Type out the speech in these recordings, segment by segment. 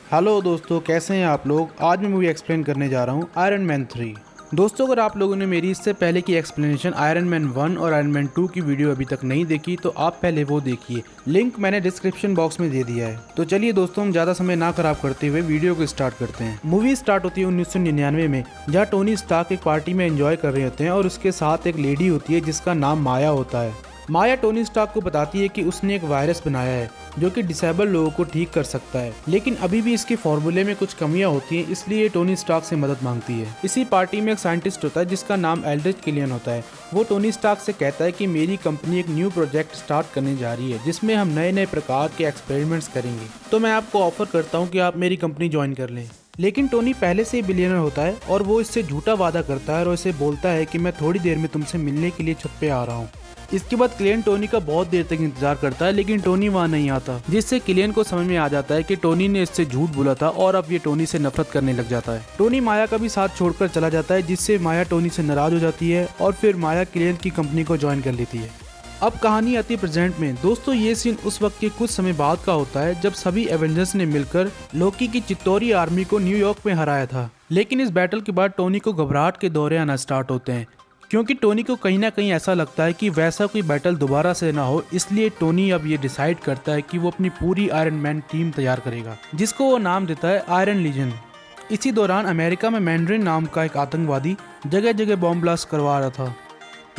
Hello दोस्तों, कैसे हैं आप लोग। आज मैं मूवी एक्सप्लेन करने जा रहा हूँ आयरन मैन 3। दोस्तों, अगर आप लोगों ने मेरी इससे पहले की एक्सप्लेनेशन आयरन मैन 1 और आयरन मैन 2 की वीडियो अभी तक नहीं देखी तो आप पहले वो देखिए, लिंक मैंने डिस्क्रिप्शन बॉक्स में दे दिया है। तो चलिए दोस्तों, हम ज़्यादा समय ना खराब करते हुए वीडियो को स्टार्ट करते हैं। मूवी स्टार्ट होती है 1999 में, जहाँ टोनी स्टार्क एक पार्टी में एंजॉय कर रहे होते हैं और उसके साथ एक लेडी होती है जिसका नाम माया होता है। माया टोनी स्टार्क को बताती है कि उसने एक वायरस बनाया है जो कि डिसेबल लोगों को ठीक कर सकता है, लेकिन अभी भी इसके फॉर्मूले में कुछ कमियां होती हैं, इसलिए टोनी स्टार्क से मदद मांगती है। इसी पार्टी में एक साइंटिस्ट होता है जिसका नाम एल्ड्रिच किलियन होता है। वो टोनी स्टार्क से कहता है कि मेरी कंपनी एक न्यू प्रोजेक्ट स्टार्ट करने जा रही है जिसमें हम नए नए प्रकार के एक्सपेरिमेंट्स करेंगे, तो मैं आपको ऑफर करता हूँ कि आप मेरी कंपनी ज्वाइन कर लें। लेकिन टोनी पहले से ही बिलियनर होता है और वो इससे झूठा वादा करता है और इसे बोलता है कि मैं थोड़ी देर में तुमसे मिलने के लिए छत पे आ रहा हूँ। इसके बाद किलियन टोनी का बहुत देर तक इंतजार करता है, लेकिन टोनी वहाँ नहीं आता, जिससे किलियन को समझ में आ जाता है कि टोनी ने इससे झूठ बोला था और अब ये टोनी से नफरत करने लग जाता है। टोनी माया का भी साथ छोड़कर चला जाता है, जिससे माया टोनी से नाराज हो जाती है और फिर माया किलियन की कंपनी को ज्वाइन कर लेती है। अब कहानी आती है प्रेजेंट में। दोस्तों, ये सीन उस वक्त के कुछ समय बाद का होता है जब सभी एवेंजर्स ने मिलकर लोकी की चित्तौरी आर्मी को न्यूयॉर्क में हराया था। लेकिन इस बैटल के बाद टोनी को घबराहट के दौरे आना स्टार्ट होते हैं, क्योंकि टोनी को कहीं ना कहीं ऐसा लगता है कि वैसा कोई बैटल दोबारा से ना हो। इसलिए टोनी अब ये डिसाइड करता है कि वो अपनी पूरी आयरन मैन टीम तैयार करेगा, जिसको वो नाम देता है आयरन लीजन। इसी दौरान अमेरिका में मैंड्रिन नाम का एक आतंकवादी जगह जगह बॉम्ब ब्लास्ट करवा रहा था।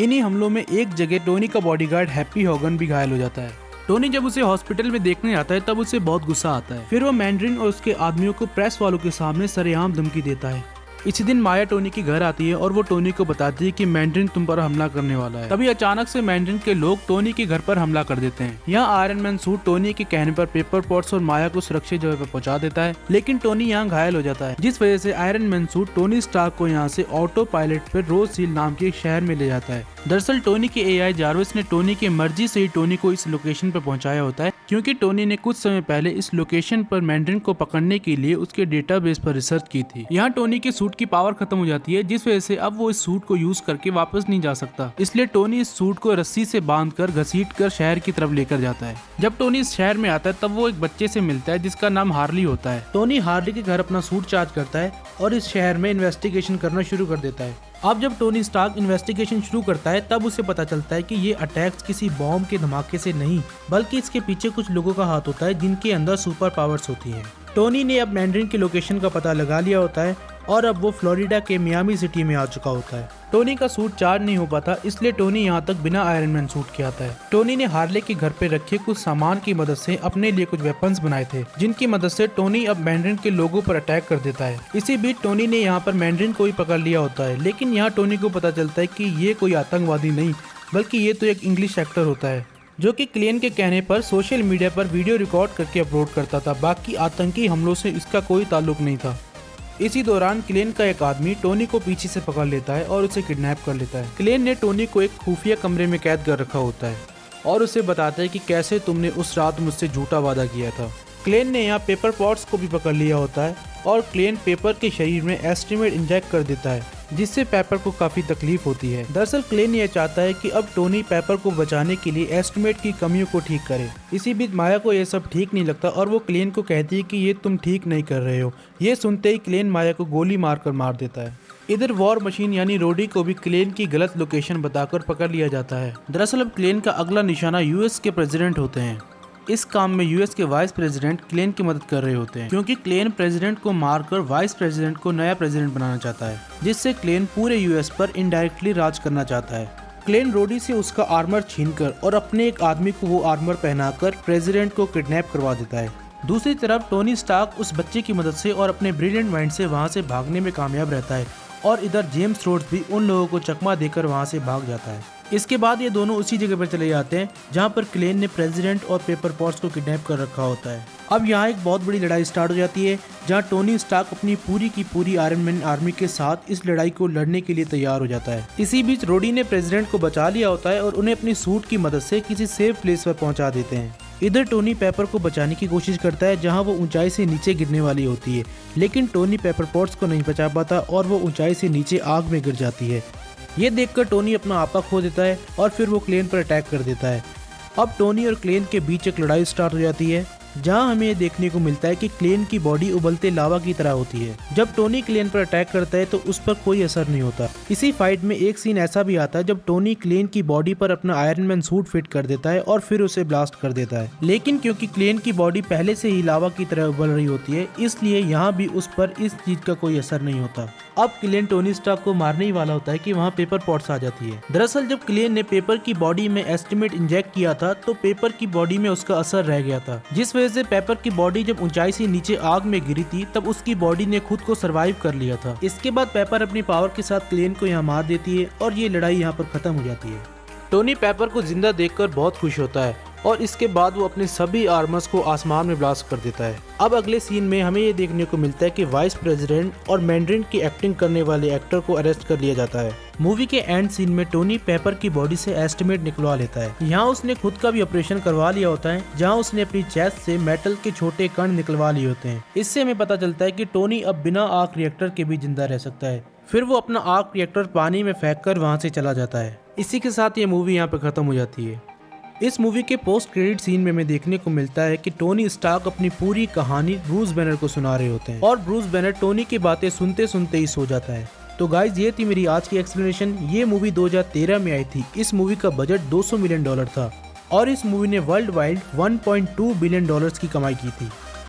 इन्हीं हमलों में एक जगह टोनी का बॉडीगार्ड हैप्पी हॉगन भी घायल हो जाता है। टोनी जब उसे हॉस्पिटल में देखने आता है तब उसे बहुत गुस्सा आता है। फिर वो मैंड्रिन और उसके आदमियों को प्रेस वालों के सामने सरेआम धमकी देता है। इसी दिन माया टोनी के घर आती है और वो टोनी को बताती है कि मैंड्रिन तुम पर हमला करने वाला है। तभी अचानक से मैंड्रिन के लोग टोनी के घर पर हमला कर देते हैं। यहाँ आयरन मैन सूट टोनी के कहने पर पेपर पॉट्स और माया को सुरक्षित जगह पर पहुंचा देता है, लेकिन टोनी यहाँ घायल हो जाता है, जिस वजह से Iron Man suit Tony Stark को यहाँ से ऑटो पायलट पर रोज सील नाम के एक शहर में ले जाता है। दरअसल टोनी के एआई जार्विस ने टोनी की मर्जी से ही टोनी को इस लोकेशन पर पहुंचाया होता है, क्योंकि टोनी ने कुछ समय पहले इस लोकेशन पर मैंड्रिन को पकड़ने के लिए उसके डेटाबेस पर रिसर्च की थी। यहाँ टोनी के सूट की पावर खत्म हो जाती है, जिस वजह से अब वो इस सूट को यूज करके वापस नहीं जा सकता। इसलिए टोनी इस सूट को रस्सी से बांधकर घसीटकर शहर की तरफ लेकर जाता है। जब टोनी इस शहर में आता है तब वो एक बच्चे से मिलता है जिसका नाम हार्ली होता है। टोनी हार्ली के घर अपना सूट चार्ज करता है और इस शहर में इन्वेस्टिगेशन करना शुरू कर देता है। अब जब टोनी स्टार्क इन्वेस्टिगेशन शुरू करता है तब उसे पता चलता है कि ये अटैक्स किसी बॉम्ब के धमाके से नहीं, बल्कि इसके पीछे कुछ लोगों का हाथ होता है जिनके अंदर सुपर पावर्स होती हैं। टोनी ने अब मैंड्रिन के लोकेशन का पता लगा लिया होता है और अब वो फ्लोरिडा के मियामी सिटी में आ चुका होता है। टोनी का सूट चार्ज नहीं हो पाता, इसलिए टोनी यहाँ तक बिना आयरन मैन सूट के आता है। टोनी ने हार्ले के घर पे रखे कुछ सामान की मदद से अपने लिए कुछ वेपन्स बनाए थे, जिनकी मदद से टोनी अब मैंड्रिन के लोगों पर अटैक कर देता है। इसी बीच टोनी ने यहाँ पर मैंड्रिन को भी पकड़ लिया होता है, लेकिन यहाँ टोनी को पता चलता है कि ये कोई आतंकवादी नहीं, बल्कि ये तो एक इंग्लिश एक्टर होता है जो कि किलियन के कहने पर सोशल मीडिया पर वीडियो रिकॉर्ड करके अपलोड करता था। बाकी आतंकी हमलों से इसका कोई ताल्लुक नहीं था। इसी दौरान किलियन का एक आदमी टोनी को पीछे से पकड़ लेता है और उसे किडनैप कर लेता है। किलियन ने टोनी को एक खुफिया कमरे में कैद कर रखा होता है और उसे बताता है कि कैसे तुमने उस रात मुझसे झूठा वादा किया था। किलियन ने यहाँ पेपर पॉट्स को भी पकड़ लिया होता है और किलियन पेपर के शरीर में एस्टिमेट इंजेक्ट कर देता है, जिससे पेपर को काफी तकलीफ होती है। दरअसल किलियन ये चाहता है कि अब टोनी पेपर को बचाने के लिए एस्टिमेट की कमियों को ठीक करे। इसी बीच माया को यह सब ठीक नहीं लगता और वो किलियन को कहती है कि ये तुम ठीक नहीं कर रहे हो। ये सुनते ही किलियन माया को गोली मारकर मार देता है। इधर वॉर मशीन यानी रोडी को भी किलियन की गलत लोकेशन बताकर पकड़ लिया जाता है। दरअसल अब किलियन का अगला निशाना यूएस के प्रेसिडेंट होते हैं। इस काम में यूएस के वाइस प्रेसिडेंट किलियन की मदद कर रहे होते हैं, क्योंकि किलियन प्रेसिडेंट को मारकर वाइस प्रेसिडेंट को नया प्रेसिडेंट बनाना चाहता है, जिससे किलियन पूरे यूएस पर इनडायरेक्टली राज करना चाहता है। किलियन रोडी से उसका आर्मर छीनकर और अपने एक आदमी को वो आर्मर पहनाकर प्रेसिडेंट को किडनैप करवा देता है। दूसरी तरफ टोनी स्टार्क उस बच्चे की मदद से और अपने ब्रिलियंट माइंड से वहाँ से भागने में कामयाब रहता है और इधर जेम्स रोड्स भी उन लोगों को चकमा देकर वहाँ से भाग जाता है। इसके बाद ये दोनों उसी जगह पर चले जाते हैं जहाँ पर किलियन ने प्रेसिडेंट और पेपर पॉट्स को किडनैप कर रखा होता है। अब यहाँ एक बहुत बड़ी लड़ाई स्टार्ट हो जाती है, जहाँ टोनी स्टार्क अपनी पूरी की पूरी आयरन मैन आर्मी के साथ इस लड़ाई को लड़ने के लिए तैयार हो जाता है। इसी बीच रोडी ने प्रेसिडेंट को बचा लिया होता है और उन्हें अपनी सूट की मदद से किसी सेफ प्लेस पर पहुंचा देते हैं। इधर टोनी पेपर को बचाने की कोशिश करता है, जहां वो ऊंचाई से नीचे गिरने वाली होती है, लेकिन टोनी पेपर पॉट्स को नहीं बचा पाता और वो ऊंचाई से नीचे आग में गिर जाती है। ये देखकर टोनी अपना आपा खो देता है और फिर वो किलियन पर अटैक कर देता है। अब टोनी और किलियन के बीच एक लड़ाई स्टार्ट हो जाती है, जहां हमें ये देखने को मिलता है कि क्लेन की बॉडी उबलते लावा की तरह होती है। जब टोनी क्लेन पर अटैक करता है तो उस पर कोई असर नहीं होता। इसी फाइट में एक सीन ऐसा भी आता है जब टोनी क्लेन की बॉडी पर अपना आयरन मैन सूट फिट कर देता है और फिर उसे ब्लास्ट कर देता है, लेकिन क्योंकि क्लेन की बॉडी पहले से ही लावा की तरह उबल रही होती है, इसलिए यहाँ भी उस पर इस चीज का कोई असर नहीं होता। अब क्लेन टोनी स्टार्क को मारने ही वाला होता है कि वहाँ पेपर पॉट्स आ जाती है। दरअसल जब क्लेन ने पेपर की बॉडी में एस्टिमेट इंजेक्ट किया था तो पेपर की बॉडी में उसका असर रह गया था, जिस वजह से पेपर की बॉडी जब ऊंचाई से नीचे आग में गिरी थी तब उसकी बॉडी ने खुद को सरवाइव कर लिया था। इसके बाद पेपर अपनी पावर के साथ क्लेन को यहाँ मार देती है और ये लड़ाई यहाँ पर खत्म हो जाती है। टोनी पेपर को जिंदा देखकर बहुत खुश होता है और इसके बाद वो अपने सभी आर्मर्स को आसमान में ब्लास्ट कर देता है। अब अगले सीन में हमें ये देखने को मिलता है कि वाइस प्रेसिडेंट और मैंड्रिन की एक्टिंग करने वाले एक्टर को अरेस्ट कर लिया जाता है। मूवी के एंड सीन में टोनी पेपर की बॉडी से एस्टिमेट निकलवा लेता है। यहाँ उसने खुद का भी ऑपरेशन करवा लिया होता है, जहाँ उसने अपनी चेस्ट से मेटल के छोटे कण निकलवा लिए होते हैं। इससे हमें पता चलता है कि टोनी अब बिना आर्क रिएक्टर के भी जिंदा रह सकता है। फिर वो अपना आर्क रिएक्टर पानी में फेंक कर वहाँ से चला जाता है। इसी के साथ ये मूवी यहाँ पे खत्म हो जाती है। इस मूवी के पोस्ट क्रेडिट सीन में हमें देखने को मिलता है कि टोनी स्टार्क अपनी पूरी कहानी ब्रूस बैनर को सुना रहे होते हैं और ब्रूस बैनर टोनी की बातें सुनते सुनते ही सो जाता है। तो गाइज ये थी मेरी आज की एक्सप्लेनेशन। ये मूवी 2013 में आई थी। इस मूवी का बजट $200 मिलियन था और इस मूवी ने वर्ल्ड वाइड $1.2 बिलियन की कमाई की थी।